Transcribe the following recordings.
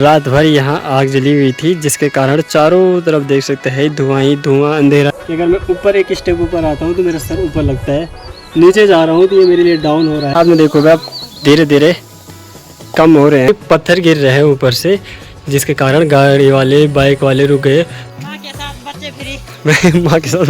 रात भर यहाँ आग जली हुई थी, जिसके कारण चारों तरफ देख सकते हैं धुआं ही धुआं, अंधेरा। अगर मैं ऊपर एक स्टेप ऊपर आता हूँ तो मेरा सर ऊपर लगता है, नीचे जा रहा हूँ तो ये मेरे लिए डाउन हो रहा है। आपने देखोगे आप धीरे धीरे कम हो रहे हैं, पत्थर गिर रहे हैं ऊपर से, जिसके कारण गाड़ी वाले बाइक वाले रुक गए। माँ के साथ बच्चे फ्री। माँ के साथ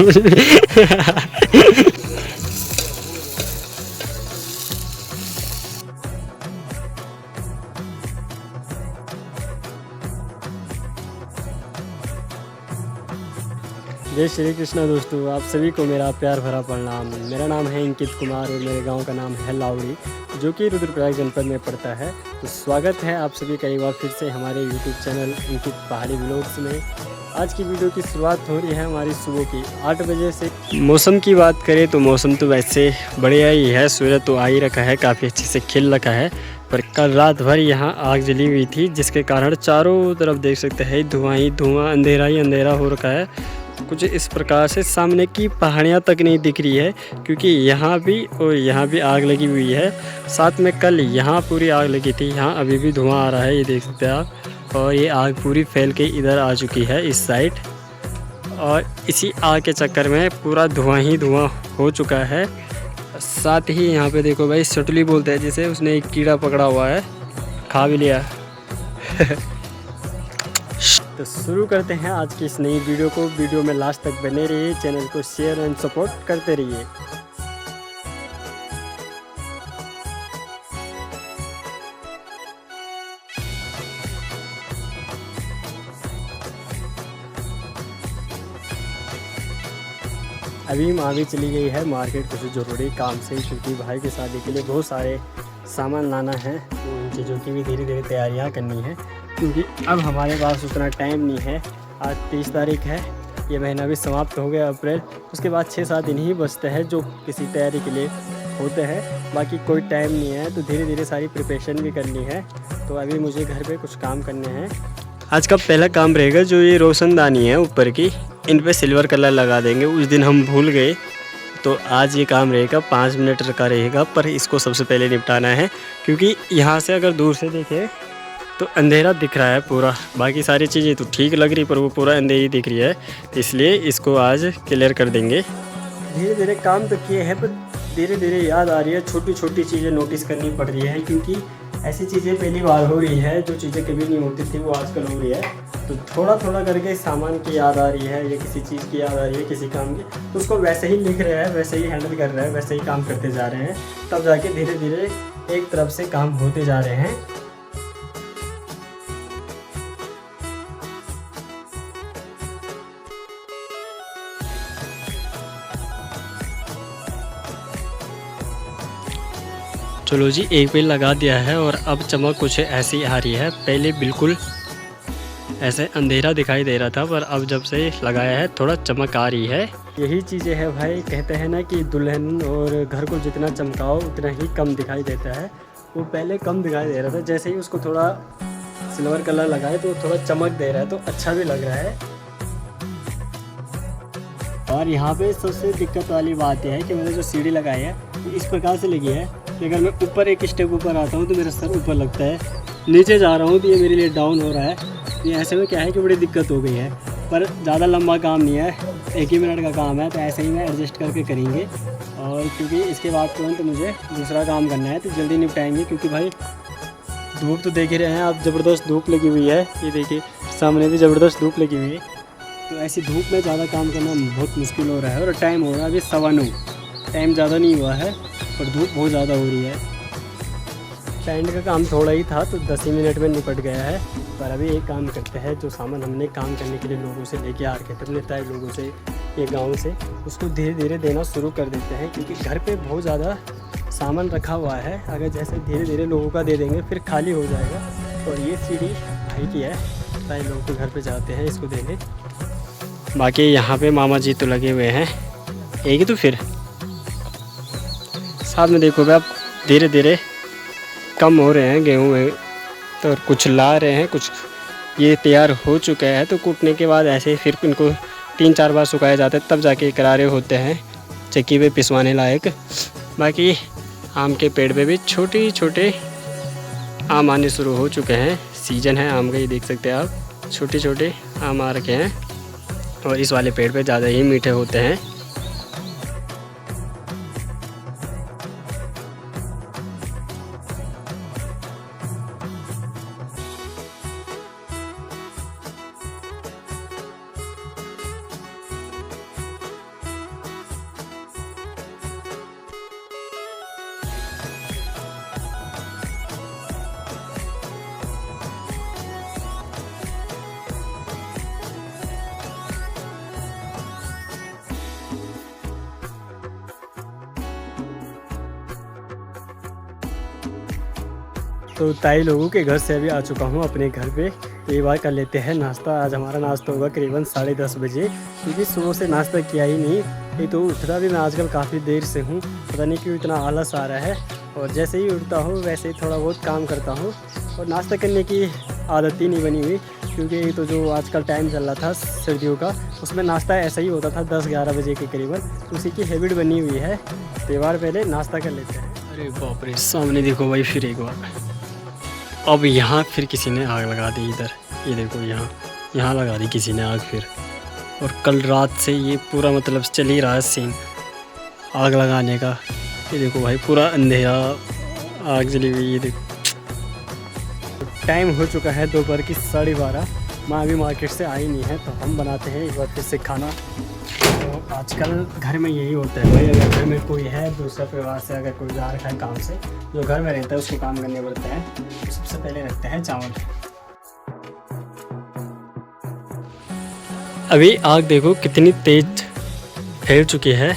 जय श्री कृष्णा दोस्तों, आप सभी को मेरा प्यार भरा प्रणाम। मेरा नाम है अंकित कुमार और मेरे गांव का नाम है लावड़ी, जो कि रुद्रप्रयाग जनपद में पड़ता है। तो स्वागत है आप सभी का एक बार फिर से हमारे यूट्यूब चैनल अंकित पहाड़ी व्लॉग्स में। आज की वीडियो की शुरुआत हो रही है हमारी सुबह की 8 बजे से। मौसम की बात करें तो मौसम तो वैसे बढ़िया ही है, सूरज तो आ ही रखा है, काफ़ी अच्छे से खिल रखा है। पर कल रात भर यहाँ आग जली हुई थी, जिसके कारण चारों तरफ देख सकते हैं धुआं ही धुआं, अंधेरा ही अंधेरा हो रखा है। कुछ इस प्रकार से सामने की पहाड़ियाँ तक नहीं दिख रही है, क्योंकि यहाँ भी और यहाँ भी आग लगी हुई है। साथ में कल यहाँ पूरी आग लगी थी, यहाँ अभी भी धुआं आ रहा है, ये देख सकते हैं आप। और ये आग पूरी फैल के इधर आ चुकी है इस साइड, और इसी आग के चक्कर में पूरा धुआं ही धुआं हो चुका है। साथ ही यहाँ पे देखो भाई, सटली बोलते हैं जिसे, उसने एक कीड़ा पकड़ा हुआ है, खा भी लिया। तो शुरू करते हैं आज की इस नई वीडियो को। वीडियो में लास्ट तक बने रहिए, चैनल को शेयर एंड सपोर्ट करते रहिए। अभी माँ भी चली गई है मार्केट कुछ ज़रूरी काम से, क्योंकि भाई की शादी के लिए बहुत सारे सामान लाना है, तो उन चीज़ों की भी धीरे धीरे तैयारियाँ करनी है, क्योंकि अब हमारे पास उतना टाइम नहीं है। आज 30 तारीख है, ये महीना भी समाप्त हो गया अप्रैल, उसके बाद 6-7 दिन ही बचते हैं जो किसी तैयारी के लिए होते हैं, बाकी कोई टाइम नहीं है। तो धीरे धीरे सारी प्रिपरेशन भी करनी है। तो अभी मुझे घर पे कुछ काम करने हैं। आज का पहला काम रहेगा, जो ये रोशनदानी है ऊपर की, इन पे सिल्वर कलर लगा देंगे। उस दिन हम भूल गए, तो आज ये काम रहेगा, 5 मिनट का रहेगा, पर इसको सबसे पहले निपटाना है, क्योंकि यहाँ से अगर दूर से देखें तो अंधेरा दिख रहा है पूरा। बाकी सारी चीज़ें तो ठीक लग रही, पर वो पूरा अंधेरी दिख रही है, तो इसलिए इसको आज क्लियर कर देंगे। धीरे धीरे काम तो किए हैं, पर धीरे धीरे याद आ रही है, छोटी छोटी चीज़ें नोटिस करनी पड़ रही है, क्योंकि ऐसी चीज़ें पहली बार हो रही है, जो चीज़ें कभी नहीं होती थी वो आजकल हो रही है। तो थोड़ा थोड़ा करके सामान की याद आ रही है, या किसी चीज़ की याद आ रही है, किसी काम की, तो उसको वैसे ही लिख रहे हैं, वैसे ही हैंडल कर रहे हैं, वैसे ही काम करते जा रहे हैं, तब जाके धीरे धीरे एक तरफ से काम होते जा रहे हैं। चलो जी, एक पेड़ लगा दिया है, और अब चमक कुछ ऐसी आ रही है। पहले बिल्कुल ऐसे अंधेरा दिखाई दे रहा था, पर अब जब से लगाया है थोड़ा चमक आ रही है। यही चीज़ें है भाई, कहते हैं ना कि दुल्हन और घर को जितना चमकाओ उतना ही कम दिखाई देता है। वो पहले कम दिखाई दे रहा था, जैसे ही उसको थोड़ा सिल्वर कलर लगाए तो थोड़ा चमक दे रहा है, तो अच्छा भी लग रहा है। और यहाँ पे सबसे दिक्कत वाली बात यह है कि मैंने जो सीढ़ी लगाई है तो इस प्रकार से लगी है कि अगर मैं ऊपर एक स्टेप ऊपर आता हूँ तो मेरा सर ऊपर लगता है, नीचे जा रहा हूँ तो ये मेरे लिए डाउन हो रहा है। ये ऐसे में क्या है कि बड़ी दिक्कत हो गई है, पर ज़्यादा लंबा काम नहीं है, 1 ही मिनट का काम है, तो ऐसे ही मैं एडजस्ट करके करेंगे। और क्योंकि इसके बाद तुरंत मुझे दूसरा काम करना है, तो जल्दी निपटाएंगे, क्योंकि भाई धूप तो देख ही रहे हैं आप, ज़बरदस्त धूप लगी हुई है। ये देखिए सामने भी ज़बरदस्त धूप लगी हुई है, तो ऐसी धूप में ज़्यादा काम करना बहुत मुश्किल हो रहा है। और टाइम हो रहा है अभी 9:15, टाइम ज़्यादा नहीं हुआ है, पर धूप बहुत ज़्यादा हो रही है। टेंट का काम थोड़ा ही था, तो 10 ही मिनट में निपट गया है। पर अभी एक काम करते हैं, जो सामान हमने काम करने के लिए लोगों से लेके आ रखे थे, अपने तय लोगों से, ये गाँव से, उसको धीरे धीरे देना शुरू कर देते हैं, क्योंकि घर पर बहुत ज़्यादा सामान रखा हुआ है। अगर जैसे धीरे धीरे लोगों का दे देंगे फिर खाली हो जाएगा। और ये सीढ़ी भाई की है, तय लोगों के घर पर जाते हैं इसको देने। बाकी यहाँ पे मामा जी तो लगे हुए हैं, एक ही तो फिर साथ में देखो भाई, आप धीरे धीरे कम हो रहे हैं गेहूँ में, तो कुछ ला रहे हैं, कुछ ये तैयार हो चुका है। तो कूटने के बाद ऐसे फिर इनको 3-4 बार सुखाया जाता है, तब जाके करारे होते हैं, चक्की पे पिसवाने लायक। बाकी आम के पेड़ पे भी छोटे छोटे आम आने शुरू हो चुके हैं। सीजन है आम का, ये देख सकते हैं आप, छोटे छोटे आम आ रखे हैं और इस वाले पेड़ पे ज़्यादा ही मीठे होते हैं। तो ताई लोगों के घर से अभी आ चुका हूँ अपने घर पे। एक बार कर लेते हैं नाश्ता। आज हमारा नाश्ता होगा करीबन 10:30 बजे, क्योंकि सुबह से नाश्ता किया ही नहीं। ये तो उठता भी मैं आजकल काफ़ी देर से हूँ, पता नहीं क्यों इतना आलस आ रहा है। और जैसे ही उठता हूँ वैसे ही थोड़ा बहुत काम करता हूँ और नाश्ता करने की आदत ही नहीं बनी हुई, क्योंकि तो जो आजकल टाइम चल रहा था सर्दियों का, उसमें नाश्ता ऐसा ही होता था 10-11 बजे के करीबन, तो उसी की हैबिट बनी हुई है। त्यौहार पहले नाश्ता कर लेते हैं। अरे बाप रे, सामने देखो भाई फिर एक बार। अब यहाँ फिर किसी ने आग लगा दी इधर, ये देखो यहाँ लगा दी किसी ने आग फिर। और कल रात से ये पूरा मतलब चल ही रहा है सीन आग लगाने का। ये देखो भाई पूरा अंधेरा, आग जली हुई। ये देखो टाइम हो चुका है दोपहर की 12:30। माँ अभी मार्केट से आई नहीं है, तो हम बनाते हैं एक बार फिर से खाना। तो आजकल घर में यही होता है भाई, अगर घर में कोई है दूसरा परिवार से अगर कोई जा रखा है काम से, जो घर में रहता है उसको काम करने पड़ता है, तो सबसे पहले रखते हैं चावल। अभी आग देखो कितनी तेज फैल चुकी है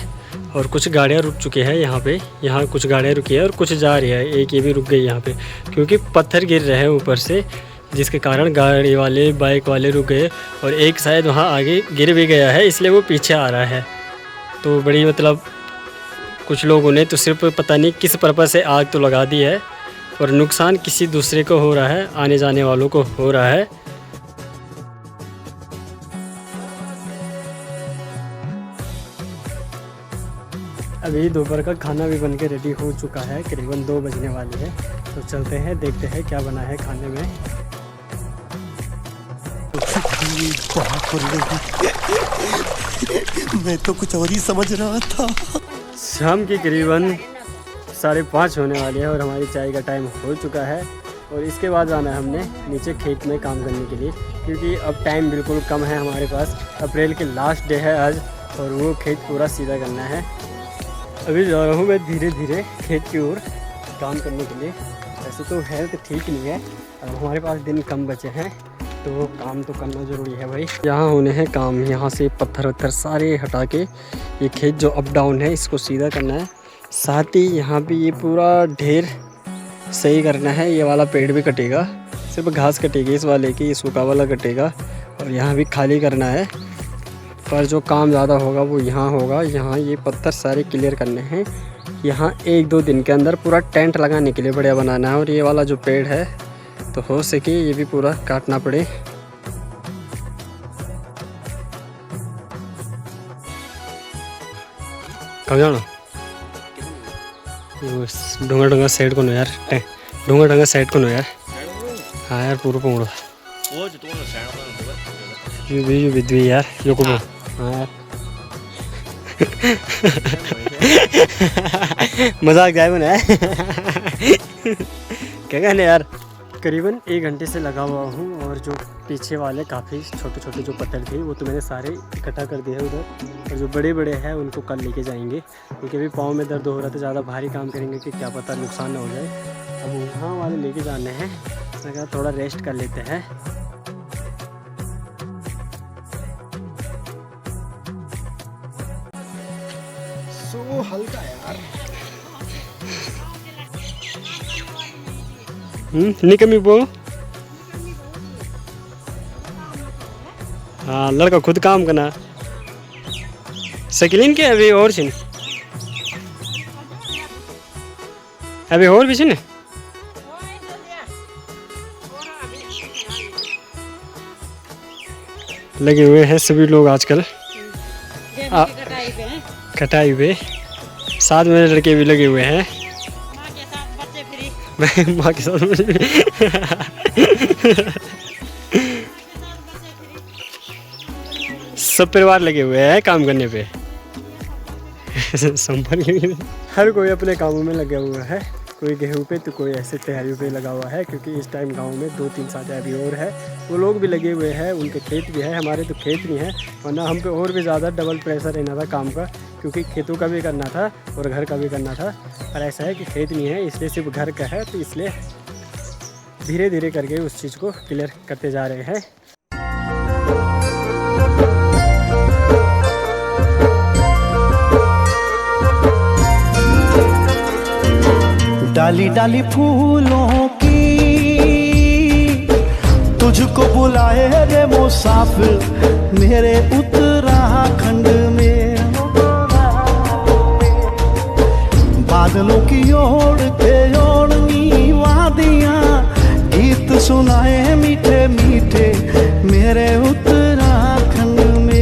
और कुछ गाड़ियाँ रुक चुकी है यहाँ कुछ गाड़ियाँ रुकी है और कुछ जा रही है। एक ये भी रुक गई यहाँ पे, क्योंकि पत्थर गिर रहे हैं ऊपर से, जिसके कारण गाड़ी वाले बाइक वाले रुक गए। और एक शायद वहाँ आगे गिर भी गया है, इसलिए वो पीछे आ रहा है। तो बड़ी मतलब कुछ लोगों ने तो सिर्फ पता नहीं किस पर्पज़ से आग तो लगा दी है, और नुकसान किसी दूसरे को हो रहा है, आने जाने वालों को हो रहा है। अभी दोपहर का खाना भी बन के रेडी हो चुका है, करीबन 2 बजने वाली है। तो चलते हैं देखते हैं क्या बना है खाने में। मैं तो कुछ और ही समझ रहा था। शाम की करीबन 5:30 होने वाली है और हमारी चाय का टाइम हो चुका है। और इसके बाद जाना है हमने नीचे खेत में काम करने के लिए, क्योंकि अब टाइम बिल्कुल कम है हमारे पास। अप्रैल के लास्ट डे है आज और वो खेत पूरा सीधा करना है। अभी जा रहा हूँ मैं धीरे धीरे खेत की ओर काम करने के लिए। वैसे तो हेल्थ ठीक नहीं है, अब हमारे पास दिन कम बचे हैं, तो काम तो करना ज़रूरी है भाई। यहाँ होने हैं काम, यहाँ से पत्थर वत्थर सारे हटा के ये खेत जो अप डाउन है इसको सीधा करना है। साथ ही यहाँ पे ये पूरा ढेर सही करना है। ये वाला पेड़ भी कटेगा, सिर्फ घास कटेगी इस वाले की, ये सूखा वाला कटेगा। और यहाँ भी खाली करना है, पर जो काम ज़्यादा होगा वो यहाँ होगा। यहाँ ये पत्थर सारे क्लियर करने हैं। यहाँ 1-2 दिन के अंदर पूरा टेंट लगाने के लिए बढ़िया बनाना है। और ये वाला जो पेड़ है तो हो सके ये भी पूरा काटना पड़े। कब जाना ढूंगा साइड को नो यार, ढूंगा साइड को नो यार। हाँ यार पूरा पौड़ा भी यार यो को। हाँ यार मजाक जाए बना है क्या कहने यार। करीबन 1 घंटे से लगा हुआ हूँ और जो पीछे वाले काफ़ी छोटे छोटे जो पत्थर थे वो तो मैंने सारे इकट्ठा कर दिए उधर, और जो बड़े बड़े हैं उनको कल लेके जाएंगे, क्योंकि अभी पाँव में दर्द हो रहा था। ज़्यादा भारी काम करेंगे कि क्या पता नुकसान ना हो जाए। अब वहाँ वाले लेके जाने हैं, मैंने कहा थोड़ा रेस्ट कर लेते हैं। सो हल्का यार। नहीं कमी वो। हाँ लड़का खुद काम करना सकिलिन के अभी और छिन अभी और भी छिन लगे हुए हैं सभी लोग आजकल कटाई पे। साथ में लड़के भी लगे हुए हैं, माँ के साथ बच्चे फ्री। माँ के साथ सब परिवार लगे हुए हैं काम करने पे। संपर्क हर कोई अपने कामों में लगा हुआ है, कोई गेहूँ पे तो कोई ऐसे तैयारियों पे लगा हुआ है, क्योंकि इस टाइम गांव में 2-3 साथी अभी और है, वो लोग भी लगे हुए हैं, उनके खेत भी है, हमारे तो खेत नहीं है, वरना हम पे और भी ज़्यादा डबल प्रेशर रहना था काम का, क्योंकि खेतों का भी करना था और घर का भी करना था। पर ऐसा है कि खेत नहीं है, इसलिए सिर्फ घर का है, तो इसलिए धीरे धीरे करके उस चीज़ को क्लियर करते जा रहे हैं। डाली डाली फूलों की तुझको बुलाए रे मुसाफिर मेरे उत्तराखंड में। बादलों की ओर के ओढ़नी वादियां गीत सुनाए मीठे मीठे मेरे उत्तराखंड में।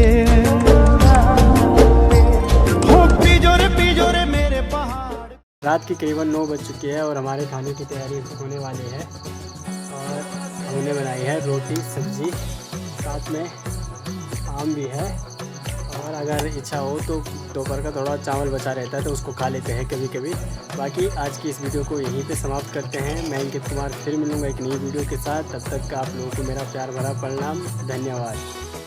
पिजोरे मेरे पहाड़। रात की करीबन 9 बज चुकी है और हमारे खाने की तैयारी होने वाली है, और हमने बनाई है रोटी सब्जी, साथ में आम भी है, और अगर इच्छा हो तो दोपहर का थोड़ा चावल बचा रहता है तो उसको खा लेते हैं कभी कभी। बाकी आज की इस वीडियो को यहीं पे समाप्त करते हैं। मैं अंकित कुमार फिर मिलूँगा एक नई वीडियो के साथ, तब तक आप लोगों को मेरा प्यार भरा प्रणाम, धन्यवाद।